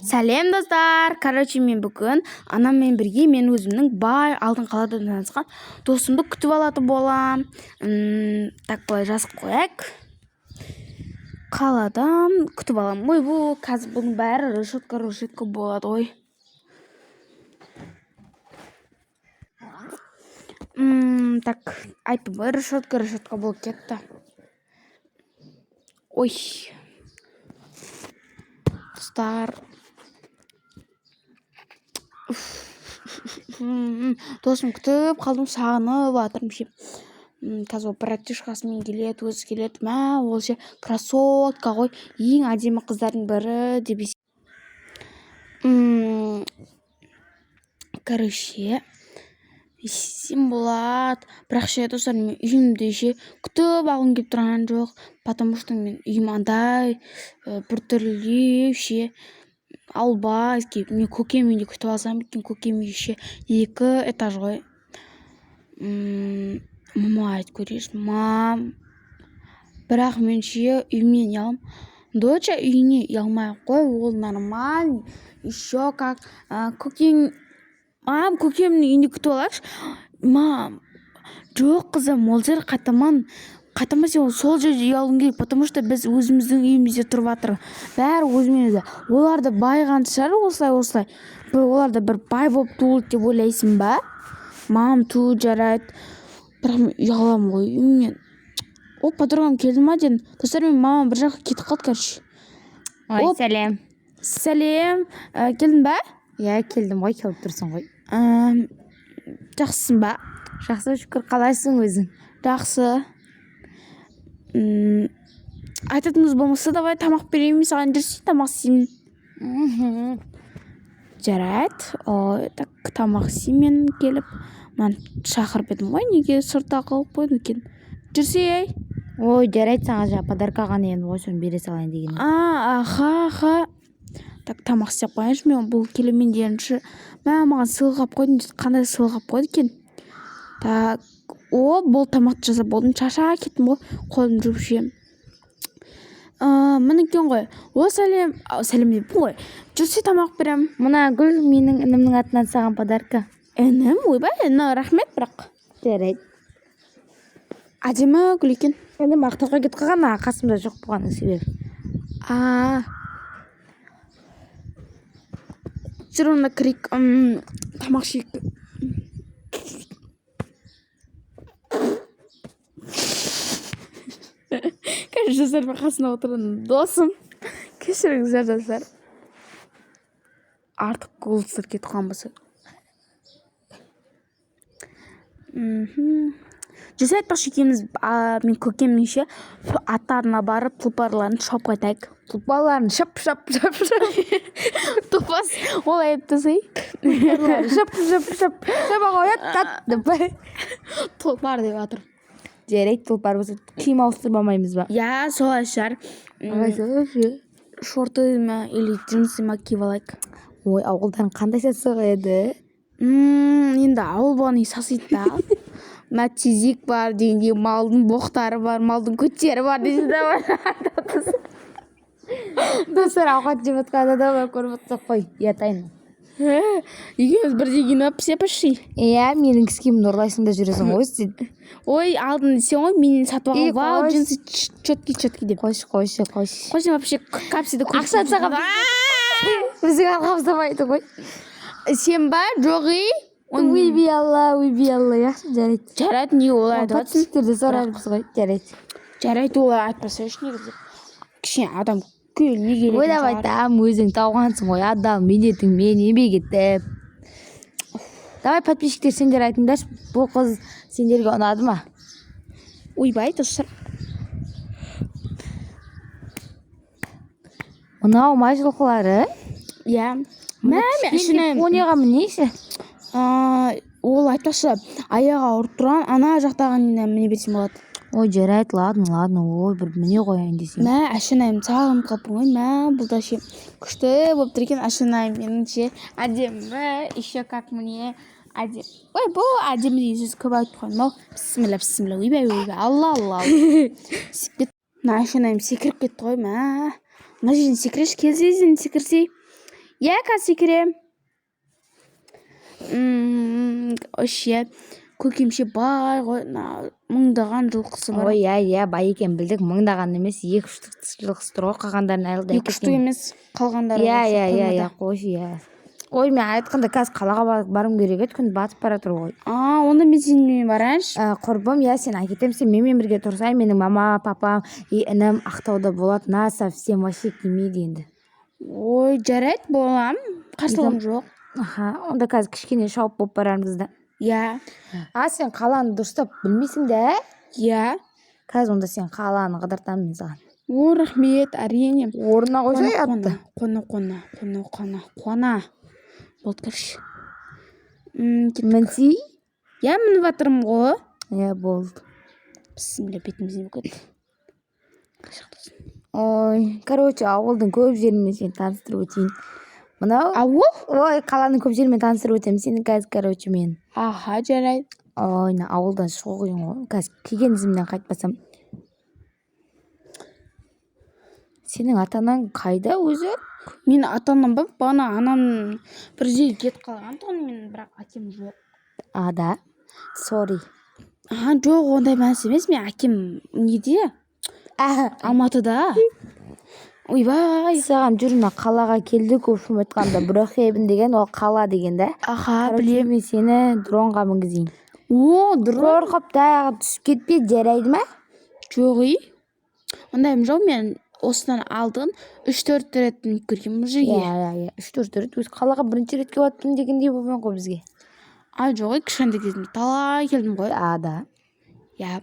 Сәлем достар. Короче, мен бүгін анаммен бірге мен өзімнің бай алдын қаладан танысқан досымды күтіп алатын болам. Так, былай жазып қояйық. Қаладан күтіп алам. Ой, бұл қазір бұның бәрі решетка болады ғой. Так, айтпам, решетка болып кетті. Ой. Достар. Досым күтіп қалдым, сағынып жатырмын ше. Қазір братишкасымен келеді, өзі келеді. Мә, ол ше красотка ғой, ең әдемі қыздардың бірі деп короче, сен болады. Бірақ ше достар, мен үйімде ше күтіп алғым келіп тұрған жоқ, потому что мен үйім андай біртүрлі ше алба, мен көкем үйінде күтіп алсам екен. Көкем үй ше 2 этаж ғой. Мама айтып көрейінші, мам, бірақ мен ше үйімнен ұялам. Доча үйіне ұялмай қой, ол нормально. Еще как көкем, мам, көкемнің үйінде күтіп алайықшы. Мам, жоқ қызым, ол жер қатаман сен сол жерде ұялуың керек, потому что біз өзіміздің үйімізде тұрып жатыр. Бәрі өзімен-өзі. Оларды байған шығар осылай. Оларды бір бай болып туылды деп ойлайсың ба? Мам, жарайды. Бірақ мен ұяламын ғой үйімнен. О, подругам келді ма дедім. Достар, мен мамам бір жаққа кетіп қалды, короче. Ой, сәлем. Сәлем. Келдің ба? Иә, келдім ғой, келіп тұрсың ғой. Жақсысың ба? Жақсы, шүкір, қалайсың өзің? Жақсы. Айтатыныңыз болмаса, давай тамақ берейін, саған жүрсей тамақ істеймін. Жарайды. Ой, так, тамақ істеймін келіп. Мен шақырып едім ғой, неге сыртта қалып қойдың екен? Жүрсей. Ой, жарайды, саған жаңа подарка ғана енді ғой, соны бере салайын деген. Аха. Так, тамақ істеп қояйыншы, мен бұл келемен дейінші. Маған сыйлық алып қойдың, қандай сыйлық алып қойды екен? Так, бұл тамақты жасап болдым, шаша кеттім ғой, қолым жүріп ше. Мінеккен ғой. О, сәлем деп ғой. Жүрсе тамақ берем. Мына гүл менің інімнің атынан саған подарка. Інім, ойбай, рахмет бірақ. Жарайды. Әдемі гүл екен. Енді мақтауға кетіп қалған, қасымда жоқ болғанның себебі. Жүр, онда кірейік, тамақ ішейік. Достар, мен қасында отырған досым. Кешіріңіздер достар. Артық көңілсіз кетіп қалған болса. Жүрсе айтпақшы екеуміз, мен көкемнің ше аттарына барып тұлпарларын шауып қайтайық. Тұлпарларын шап. Топас, ол айыптысай. Шап. Тұлпар деп жатыр. Жарайды, тұлпар болса, киім ауыстырып алмаймыз ба? Я, солай шығар. Шорты ма или джинсы ма киіп алайық. Ой, ауылдан қандай сасық еді? Енді ауыл болғаны сасиды да. Тезек бар дегенде, малдың боқтары бар, малдың көттері бар дегенде бар. Достар, ауқат жеп отқанда да бар, көріп отсақ қой, ятайын. Екеуміз бірдеген әпсепіші. Иә, менің кіскемін ұрлайсың да жүресің ғой сен. Ой, алдын сен ғой, менен сатып алған. Вау, джинсы чөтки деп. Қойшы. Қойшы, вообще капсиді көріп. Ақша саған. Біздің арқамызда ғой. Сен ба, жоғы? Уйби алла, яқшы, жарайды. Жарайды, не олай айтып атсың? Подписчиктерді сұрармыз ғой, жарайды. Жарайды, олай айтпаса үшін негізі. Кішкене адам көйл не келетін. Ой, давай, там өзің тауғансың ғой, адал медетіңмен еңбек етіп. Давай, подписчиктер, сендер айтыңдаршы, бұл қыз сендерге ұнады ма? Ойбай, достар. Мынау май жылқылары? Иә. Әшінайым. Понияға мінейші? Ол айтпашы, аяғы ауырып тұрған, ана жақтаған міне берсем болады. Ой, жарайды, ладно, ой, бір міне қояйын десем. Әшінайым, сағым қалпың ғой, бұл да ше күшті болып тұр екен. Әшінайым, меніңше әдемі, еще как мне әдем. Ой, бұл әдемі деген сөз көп айтып қойдым ау. Бісміллә, ойбай, алла. Әшінайым секіріп кетті ғой, мына жерден секіреш, келсейсің секірсей. иә қазір секірем. Вообще көкемше бай ғой, мыңдаған жылқысы бар. Ой, иә, бай екен білдік, мыңдаған емес, 2-3 жылқысы тұр ғой, қалғандарын әлі де 2 штук емес, қалғандары иә, қойшы, иә. Ой, мен айтқанда қазір қалаға барым керек еді, күн батып бара тұр ғой. Онда мен сенімен барайыншы. Құрбым, иә, сен әкетемін, сен менімен бірге тұрсай, менің мама, папам, інім Ақтауда болады, совсем вообще келмейді енді. Ой, жарайды, болам, қарсылығым жоқ. Онда қазір кішкене шауып болып барармыз да. Иә. Сен қаланы дұрыстап білмейсің де? Иә. Қазір онда сен қаланы қыдыртамын саған. Рахмет, әрине. Орнына қойсай атты. Қуана. Болды, короче. Мінсей? Иә, мініп жатырмын ғой. Иә, болды. Бісміллә, бетімізден көт. Ой, короче, ауылдың көп жерімен сені таныстырып өтейін. Мынау? Ауыл? Ой, қаланың көп жерімен таныстырып өтемін сені қазір, короче, мен. Жарайды. Ой, ауылдан шығу қиын ғой. Қазір келген ізімнен қайтпасам. Сенің ата-анаң қайда өзі? Мен ата-анам ба? Бана анам бір жерге кетіп қалған тұғын, мен бірақ әкем жоқ. Да? Sorry. Жоқ, ондай мәнс емес, мен әкем неде? Алматыда. Ойбай. Саған жүріна қалаға келді, көпшім айтқанда Брохейбен деген, ол қала деген да. Білем. Мен сені дронға мінгізейін. Дрон? Қорқып таяғы түсіп кетпей, жарайды ма? Жоқ, ондайым жоқ, мен осыдан алдын 3-4 рет көргенмін жерге. Иә, 3-4 рет. Өз қалаға бірінші рет келіп дегендей болмай ғой бізге. Жоқ, кішкентай кезімде талай келдім ғой. Да. Иә.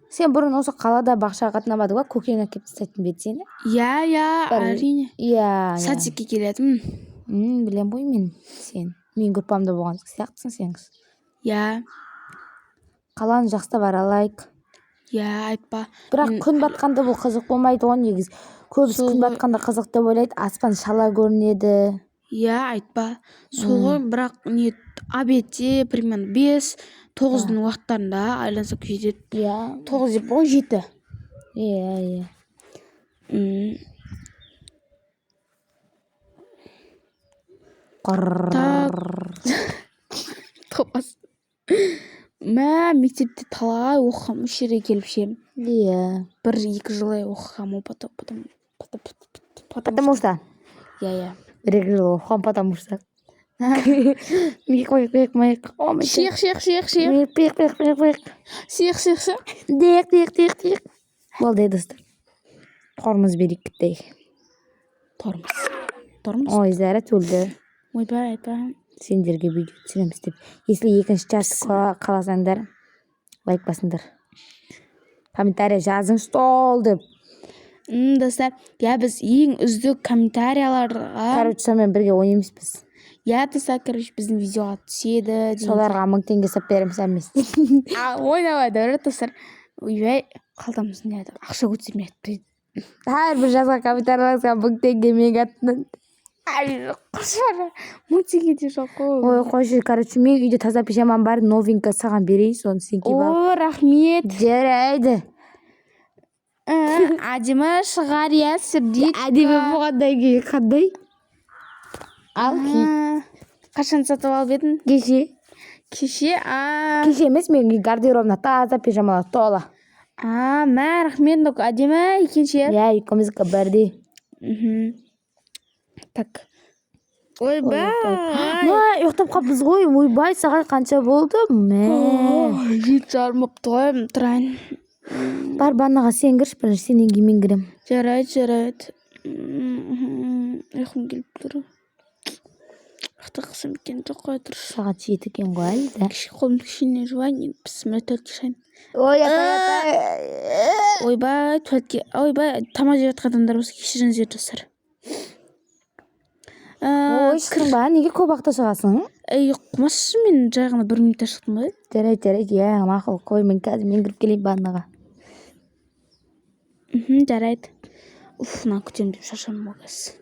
Сен бұрын осы қалада бақшаға қатынамады ғой, көкең әкеп тастайтын бе еді сені? Иә, әрине. Иә. Садикке келетім. Білем ғой мен сен. Мен группамда болған сияқтысың сен. Иә. Қаланы жақсы бара алайық. Иә, айтпа. Бірақ күн батқанда бұл қызық болмайды ғой негіз. Көбісі күн батқанда қызық деп ойлайды, аспан шала көрінеді. Иә, айтпа. Сол бірақ не обедте примерно 5-9-дың уақыттарында айлансақ жетеді. Иә. 9 деп ғой, 7. Иә. Топас. Мектепте талай оқығам, үш жерге келіп шем. Иә. 1-2 жылы оқығам, потому что. Иә. 1-2 жыл оқығам, потому что. Миқ. Шиқ. Болды, достар. Тормыз берейік кіттей. Тормыз. Ой, зәрі төлді. Ойбай, айтпа. Сендерге видео түсіреміз деп. Если екінші часть қаласаңдар, лайк басыңдар. Комментария жазың стол деп. Достар, біз ең үздік комментарияларға... Короче, сонымен бірге ойнаймыз біз. Достар, біздің видеоға түседі. Соларға 1000 теңге сап береміз әмес. Ойнамайды, достар. Ойбай, қалтамыз не еді, ақша көтермейді. Әрбір жазған комментарияларыңызға 1000 теңге мен аттын. Қошара, 1000 теңге де жоқ қой. Ой, қойшы, короче, мен үйде таза пижамам бар, новенька саған берейін, соны сен киіп ал. Рахмет. Жарайды. Әдемі шығар, иә, сердечко. Әдемі болғандай кейін қандай? Ал ки. Қашан сатып алып едің? Кеше. Кеше емес, мен гардеробна таза пижамалар тола. Рахмет, әдемі екенше. Иә, екеумізге бірдей. Так. Ойбай. Ұйықтап қалыппыз ғой. Ойбай, сағат қанша болды? 7:30 болыпты ғой, тұрайын. Бар банаға сен кірші, бірінші сенен кейін мен кірем. Жарайды. Ұйқым келіп тұр. Ұйықтақсам екен, жоқ қой тұр. Сағат 7 екен ғой әлі. Қолым кішкене жуайын, бісміллә, туалетке шығайын. Ойбай. Ойбай, тамақ жеп жатқан адамдар болса кешіріңіздер, достар. Кірің ба, неге көп уақытта шығасың? Құмашы, мен жай ғана 1 минутта шықтым ғой. Жарайды, иә, мақұл, қой, мен қазір мен кіріп келейін банаға. Жарайды. Мына күтем деп шаршадым ғой қазір.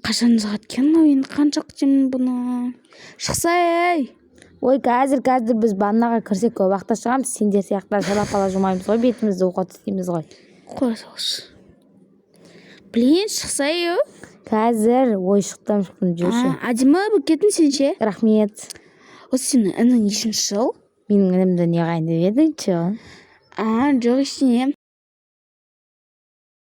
Қашан сағат екен, енді қанша күтемін бұны. Шықса, Ой, қазір біз ваннаға кірсек көп уақытта шығамыз. Сендер сияқты шалап ала жумаймыз ғой, бетімізді уқат істейміз ғой. Қоя салшы. Блин, шықса еу. Қазір ой шықтым жүрші. Әдемі болып кеттің сен ше. Рахмет. Осы сенің інің нешінші жыл? Менің інімді не қайын деп едің че? Жоқ ештеңе.